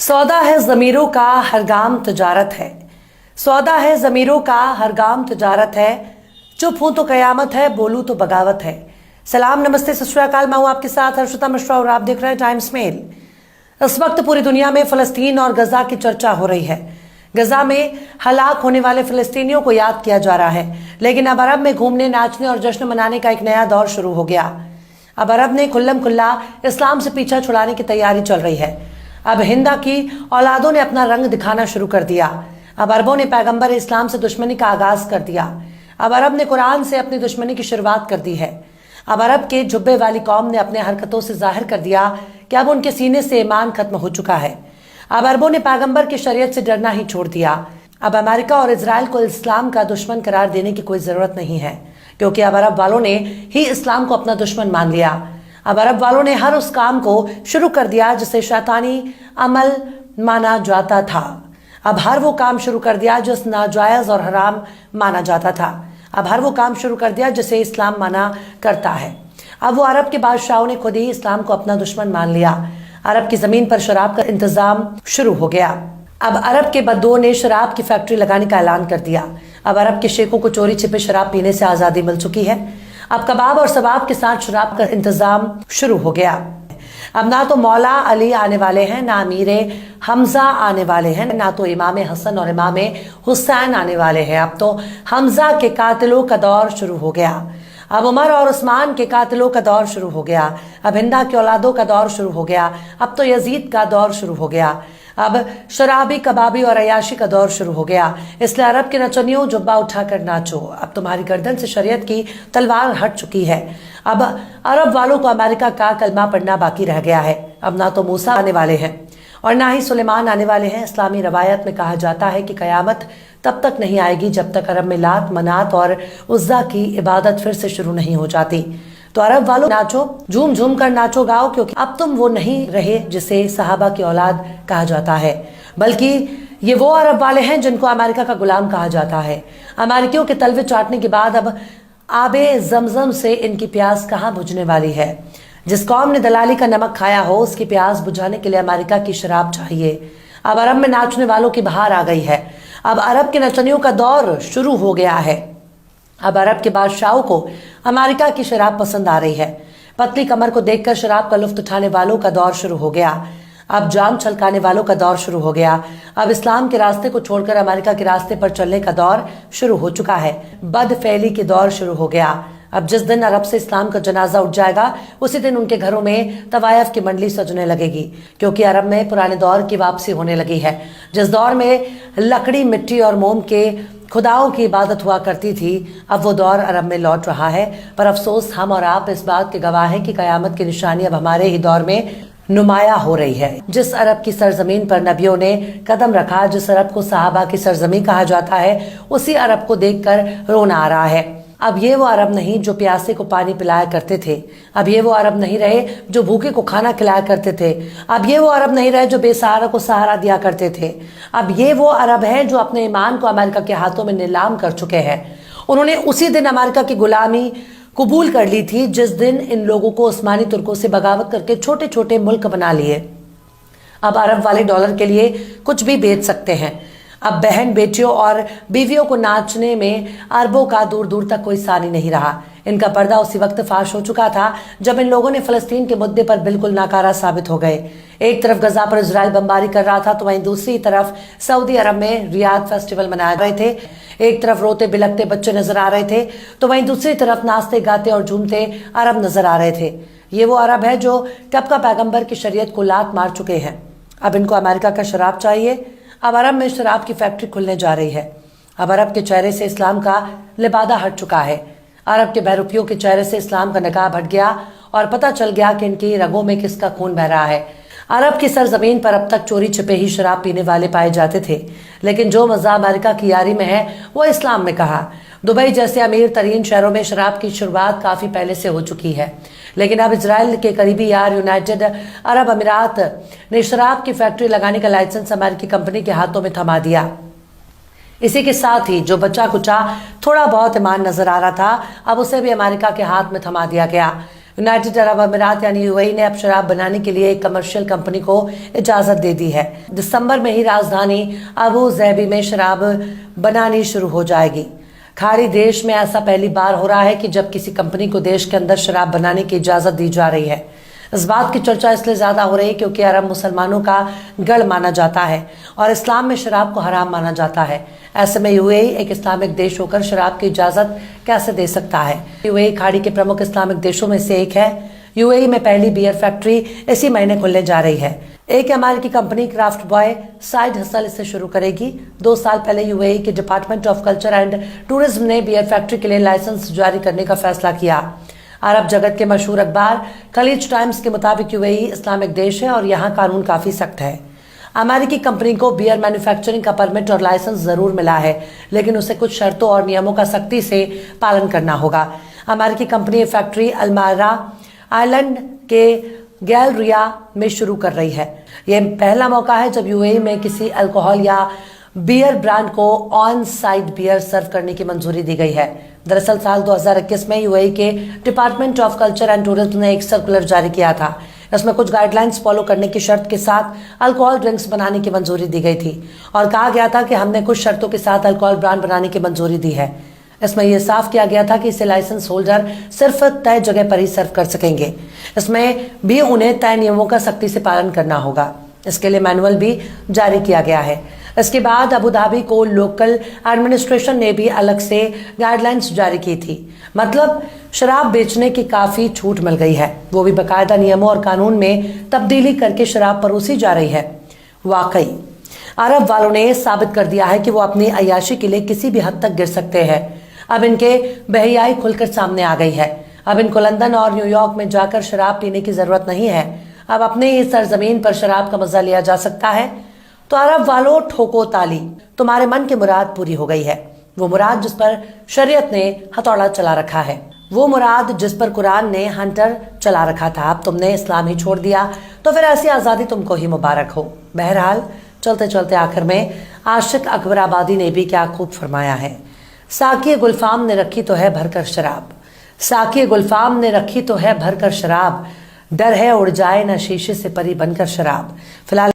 सौदा है ज़मीरों का हर गाम तजारत है। सौदा है ज़मीरों का हर गाम तजारत है। चुप हूं तो कयामत है, बोलूं तो बगावत है। सलाम, नमस्ते, सत श्री अकाल। मैं हूं आपके साथ हर्षिता मिश्रा और आप देख रहे हैं टाइम्स मेल। इस वक्त पूरी दुनिया में फ़लस्तीन और गजा की चर्चा हो रही है। गजा में हलाक होने वाले फ़लस्तीनियों को याद किया जा रहा है, लेकिन अब अरब में घूमने, नाचने और जश्न मनाने का एक नया दौर शुरू हो गया। अब अरब ने खुल्लम खुल्ला इस्लाम से पीछा छुड़ाने की तैयारी चल रही है। अब हिंदा की औलादों ने अपना रंग दिखाना शुरू कर दिया। अब अरबों ने पैगंबर इस्लाम से दुश्मनी का आगाज कर दिया। अब अरब ने कुरान से अपनी दुश्मनी की शुरुआत कर दी है। अब अरब के जुब्बे वाली कौम ने अपने हरकतों से जाहिर कर दिया कि अब उनके सीने से ईमान खत्म हो चुका है। अब अरबों ने पैगंबर की शरीयत से डरना ही छोड़ दिया। अब अमेरिका और इजराइल को इस्लाम का दुश्मन करार देने की कोई जरूरत नहीं है, क्योंकि अब अरब वालों ने ही इस्लाम को अपना दुश्मन मान लिया। अब अरब वालों ने हर उस काम को शुरू कर दिया जिसे शैतानी अमल माना जाता था। अब हर वो काम शुरू कर दिया जो नाजायज और हराम माना जाता था। अब हर वो काम शुरू कर दिया जिसे इस्लाम माना करता है। अब वो अरब के बादशाहों ने खुद ही इस्लाम को अपना दुश्मन मान लिया। अरब की जमीन पर शराब का इंतजाम शुरू हो गया। अब अरब के बद्दुओं ने शराब की फैक्ट्री लगाने का ऐलान कर दिया। अब अरब के शेखों को चोरी छिपे शराब पीने से आज़ादी मिल चुकी है। अब कबाब और सबाब के साथ शराब का इंतजाम शुरू हो गया। अब ना तो मौला अली आने वाले हैं, ना अमीरे हमजा आने वाले हैं, ना तो इमाम हसन और इमाम हुसैन आने वाले हैं। अब तो हमजा के कातिलों का दौर शुरू हो गया। अब उमर और उस्मान के कातिलों का दौर शुरू हो गया। अब हिंदा के औलादों का दौर शुरू हो गया। अब तो यजीद का दौर शुरू हो गया। अब शराबी, कबाबी और अयाशी का दौर शुरू हो गया। इसलिए अरब के नचनियों, जुब्बा उठाकर नाचो, अब तुम्हारी गर्दन से शरीयत की तलवार हट चुकी है। अब अरब वालों को अमेरिका का कलमा पढ़ना बाकी रह गया है। अब ना तो मूसा आने वाले हैं और ना ही सुलेमान आने वाले हैं। इस्लामी रवायत में कहा जाता है कि कयामत तब तक नहीं आएगी जब तक अरब में लात, मनात और उज़्ज़ा की इबादत फिर से शुरू नहीं हो जाती। तो अरब वालों, नाचो, झूम झूम कर नाचो, गाओ, क्योंकि अब तुम वो नहीं रहे जिसे सहाबा की औलाद कहा जाता है, बल्कि ये वो अरब वाले हैं जिनको अमेरिका का गुलाम कहा जाता है। अमेरिकियों के तलवे चाटने के बाद अब आबे जमजम से इनकी प्यास कहाँ बुझने वाली है। जिस कौम ने दलाली का नमक खाया हो, उसकी प्यास बुझाने के लिए अमेरिका की शराब चाहिए। अब अरब में नाचने वालों की बहार आ गई है। अब अरब के नचनियों का दौर शुरू हो गया है। अब अरब के बादशाहों को अमेरिका की शराब पसंद आ रही है। पतली कमर को देखकर शराब का लुत्फ उठाने वालों का दौर शुरू हो गया। अब जाम छलकाने वालों का दौर शुरू हो गया। अब इस्लाम के रास्ते को छोड़कर अमेरिका के रास्ते पर चलने का दौर शुरू हो चुका है। बदफैली के दौर शुरू हो गया। अब जिस दिन अरब से इस्लाम का जनाजा उठ जाएगा, उसी दिन उनके घरों में तवायफ की मंडली सजने लगेगी, क्योंकि अरब में पुराने दौर की वापसी होने लगी है। जिस दौर में लकड़ी, मिट्टी और मोम के खुदाओं की इबादत हुआ करती थी, अब वो दौर अरब में लौट रहा है। पर अफसोस, हम और आप इस बात के गवाह हैं कि कयामत की निशानी अब हमारे ही दौर में नुमाया हो रही है। जिस अरब की सरजमीन पर नबियों ने कदम रखा, जिस अरब को सहाबा की सरजमी कहा जाता है, उसी अरब को देखकर रोना आ रहा है। अब ये वो अरब नहीं जो प्यासे को पानी पिलाया करते थे। अब ये वो अरब नहीं रहे जो भूखे को खाना खिलाया करते थे। अब ये वो अरब नहीं रहे जो बेसहारा को सहारा दिया करते थे। अब ये वो अरब हैं जो अपने ईमान को अमेरिका के हाथों में नीलाम कर चुके हैं। उन्होंने उसी दिन अमेरिका की गुलामी कबूल कर ली थी जिस दिन इन लोगों को उस्मानी तुर्कों से बगावत करके छोटे छोटे मुल्क बना लिए। अब अरब वाले डॉलर के लिए कुछ भी बेच सकते हैं। अब बहन, बेटियों और बीवियों को नाचने में अरबों का दूर दूर तक कोई सानी नहीं रहा। इनका पर्दा उसी वक्त फाश हो चुका था जब इन लोगों ने फलस्तीन के मुद्दे पर बिल्कुल नाकारा साबित हो गए। एक तरफ गजा पर इजराइल बमबारी कर रहा था, तो वहीं दूसरी तरफ सऊदी अरब में रियाद फेस्टिवल मनाए रहे थे। एक तरफ रोते बिलखते बच्चे नजर आ रहे थे, तो वहीं दूसरी तरफ नाचते गाते और झूमते अरब नजर आ रहे थे। ये वो अरब है जो कब का पैगंबर की शरीयत को लात मार चुके हैं। अब इनको अमेरिका का शराब चाहिए। अब अरब में शराब की फैक्ट्री खुलने जा रही है। अब अरब के चेहरे से इस्लाम का लिबादा हट चुका है। अरब के बहरूपियों के चेहरे से इस्लाम का नकाब हट गया और पता चल गया कि इनकी रगों में किसका खून बह रहा है। अरब की सरजमीन पर अब तक चोरी छिपे ही शराब पीने वाले पाए जाते थे, लेकिन जो मज़ा अमेरिका की यारी में है वो इस्लाम में कहा। दुबई जैसे अमीर तरीन शहरों में शराब की शुरुआत काफ़ी पहले से हो चुकी है, लेकिन अब इजराइल के करीबी यार यूनाइटेड अरब अमीरात ने शराब की फैक्ट्री लगाने का लाइसेंस अमेरिकी कंपनी के हाथों में थमा दिया। इसी के साथ ही जो बच्चा कुचा थोड़ा बहुत ईमान नजर आ रहा था, अब उसे भी अमेरिका के हाथ में थमा दिया गया। यूनाइटेड अरब अमीरात यानी यूएई ने अब शराब बनाने के लिए एक कमर्शियल कंपनी को इजाजत दे दी है। दिसंबर में ही राजधानी अबू ज़ैबी में शराब बनानी शुरू हो जाएगी। खाड़ी देश में ऐसा पहली बार हो रहा है कि जब किसी कंपनी को देश के अंदर शराब बनाने की इजाजत दी जा रही है। इस बात की चर्चा इसलिए ज्यादा हो रही है क्योंकि अरब मुसलमानों का गढ़ माना जाता है और इस्लाम में शराब को हराम माना जाता है। ऐसे में यूएई एक इस्लामिक देश होकर शराब की इजाजत कैसे दे सकता है? यूएई खाड़ी के प्रमुख इस्लामिक देशों में से एक है। यूएई में पहली बियर फैक्ट्री इसी महीने खुलने जा रही है। एक अमेरिकी company craft boy side hustle इसे शुरू करेगी। 2 साल पहले यूएई के department of culture and tourism ने बियर फैक्ट्री के लिए लाइसेंस जारी करने का फैसला किया। अरब जगत के मशहूर अखबार खलीज टाइम्स के मुताबिक यूएई इस्लामिक देश है और यहाँ कानून काफी सख्त है। अमेरिकी कंपनी को बियर मैन्युफैक्चरिंग का परमिट और लाइसेंस जरूर मिला है, लेकिन उसे कुछ शर्तों और नियमों का सख्ती से पालन करना होगा। अमेरिकी कंपनी फैक्ट्री अल्मारा आइलैंड के गैलरिया में शुरू कर रही है। यह पहला मौका है जब यूएई में किसी अल्कोहल या बियर ब्रांड को ऑन साइट बियर सर्व करने की मंजूरी दी गई है। दरअसल साल 2021 में यूएई के department of culture and tourism ने एक सर्कुलर जारी किया था। इसमें कुछ गाइडलाइंस फॉलो करने की शर्त के साथ अल्कोहल ड्रिंक्स बनाने की मंजूरी दी गई थी और कहा गया था कि हमने कुछ शर्तों के साथ अल्कोहल ब्रांड बनाने की मंजूरी दी है। इसमें यह साफ किया गया था कि इसे लाइसेंस होल्डर सिर्फ तय जगह पर ही सर्व कर सकेंगे। इसमें भी उन्हें तय नियमों का सख्ती से पालन करना होगा। इसके लिए मैनुअल भी जारी किया गया है। इसके बाद अबू धाबी को लोकल एडमिनिस्ट्रेशन ने भी अलग से गाइडलाइंस जारी की थी। मतलब शराब बेचने की काफी छूट मिल गई है, वो भी बाकायदा नियमों और कानून में तब्दीली करके शराब परोसी जा रही है। वाकई अरब वालों ने साबित कर दिया है कि वो अपनी अय्याशी के लिए किसी भी हद तक गिर सकते हैं। अब इनके बेहयाई खुलकर सामने आ गई है। अब इनको लंदन और न्यूयॉर्क में जाकर शराब पीने की जरूरत नहीं है। अब अपने ही सरजमीन पर शराब का मजा लिया जा सकता है। तो अरब वालों ठोको ताली, तुम्हारे मन की मुराद पूरी हो गई है। वो मुराद जिस पर शरीयत ने हथौड़ा चला रखा है, वो मुराद जिस पर कुरान ने हंटर चला रखा था। अब तुमने इस्लाम ही छोड़ दिया, तो फिर ऐसी आज़ादी तुमको ही मुबारक हो। बहरहाल चलते चलते आखिर में आशिक अकबर आबादी ने भी क्या खूब फरमाया है। साकी गुलफाम ने रखी तो है भरकर शराब, साकी गुलफाम ने रखी तो है भरकर शराब, डर है उड़ जाए ना शीशे से परी बनकर शराब। फिलहाल